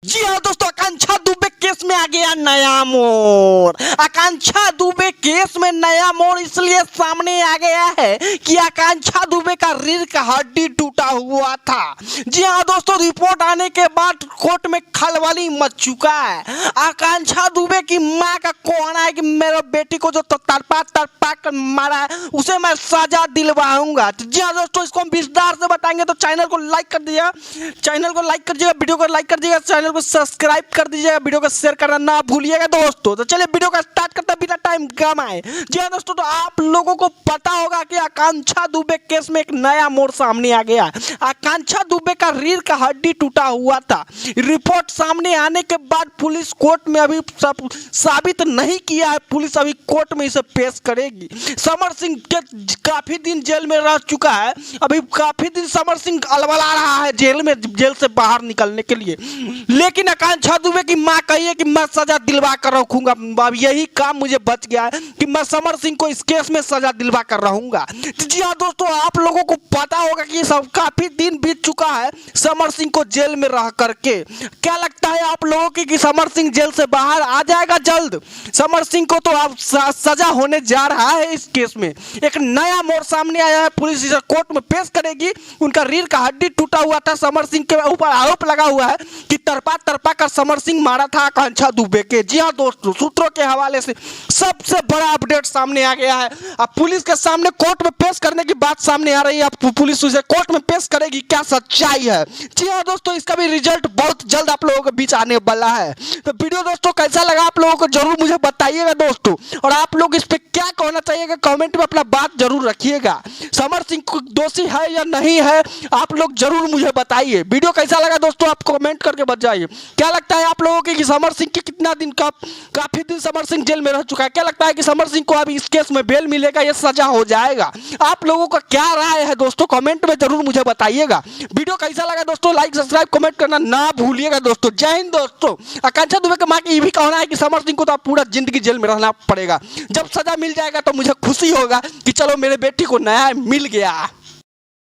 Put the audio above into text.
जी हाँ दोस्तों, आकांक्षा दुबे केस में आ गया नया मोड़। आकांक्षा दुबे केस में नया मोड़ इसलिए सामने आ गया है कि आकांक्षा दुबे का रीढ़ का हड्डी टूटा हुआ था। जी हाँ दोस्तों, रिपोर्ट आने के बाद कोर्ट में खलबली मच चुका है। आकांक्षा दुबे की मां का कहना है कि मेरे बेटी को जो तड़पा तड़पा कर मारा है उसे मैं सजा दिलवाऊंगा। तो जी हाँ दोस्तों, इसको हम विस्तार से बताएंगे, तो चैनल को लाइक कर दीजिएगा, वीडियो को लाइक कर दीजिएगा, चैनल को सब्सक्राइब कर दीजिएगा, वीडियो को शेयर करना ना भूलिएगा दोस्तों। तो चलिए वीडियो का स्टार्ट करते हैं बिना टाइम गवाए। जी हाँ दोस्तों, तो आप लोगों को पता होगा कि आकांक्षा दुबे केस में एक नया मोड़ सामने आ गया। आकांक्षा दुबे का रीढ़ का हड्डी टूटा हुआ था। रिपोर्ट सामने आने के बाद पुलिस कोर्ट में अभी साबित नहीं किया है, पुलिस अभी कोर्ट में इसे पेश करेगी। समर सिंह काफी दिन जेल में रह चुका है, अभी काफी दिन समर सिंह अलबला रहा है जेल से बाहर निकलने के लिए, लेकिन आकांक्षा दुबे की मां कही है कि मैं सजा दिलवा कर रखूंगा। अब यही काम मुझे बच गया है कि मैं समर सिंह को इस केस में सजा दिलवा कर रहूंगा। जी हाँ दोस्तों, आप लोगों को पता होगा कि सब काफी दिन बीत चुका है समर सिंह को जेल में रह करके। क्या लगता है आप लोगों की कि समर सिंह जेल से बाहर आ जाएगा जल्द? समर सिंह को तो अब सजा होने जा रहा है। इस केस में एक नया मोड़ सामने आया है, पुलिस इसे कोर्ट में पेश करेगी। उनका रीढ़ का हड्डी टूटा हुआ था, समर सिंह के ऊपर आरोप लगा हुआ है कि तड़पा तड़पा कर समर सिंह मारा था आकांक्षा दुबे के। जी हाँ दोस्तों, सूत्रों के हवाले से सबसे बड़ा अपडेट सामने आ गया है। अब पुलिस के सामने कोर्ट में पेश करने की बात सामने आ रही है। अब पुलिस उसे कोर्ट में पेश करेगी, क्या सच्चाई है? जी हाँ दोस्तों, इसका भी रिजल्ट बहुत जल्द आप लोगों के बीच आने वाला है। तो वीडियो दोस्तों कैसा लगा आप लोगों को जरूर मुझे बताइएगा दोस्तों, और आप लोग इस पे क्या कहना चाहिएगा कमेंट में अपना बात जरूर रखिएगा। समर सिंह दोषी है या नहीं है आप लोग जरूर मुझे बताइए। वीडियो कैसा लगा दोस्तों आप कमेंट करके बताइए। क्या लगता है आप लोगों की समर सिंह की कितना दिन का काफी दिन समर सिंह जेल में रह चुका है, क्या लगता है कि समर सिंह को अभी इस केस में बेल मिलेगा या सजा हो जाएगा? आप लोगों का क्या राय है दोस्तों, कमेंट में जरूर मुझे बताइएगा। वीडियो कैसा लगा दोस्तों, लाइक सब्सक्राइब कमेंट करना ना भूलिएगा दोस्तों। जय हिंद दोस्तों। आकांक्षा दुबे की मां की ये भी कहना है कि समर सिंह को तो पूरा जिंदगी जेल में रहना पड़ेगा। जब सजा मिल जाएगा तो मुझे खुशी होगा कि चलो मेरे बेटी को न्याय मिल गया।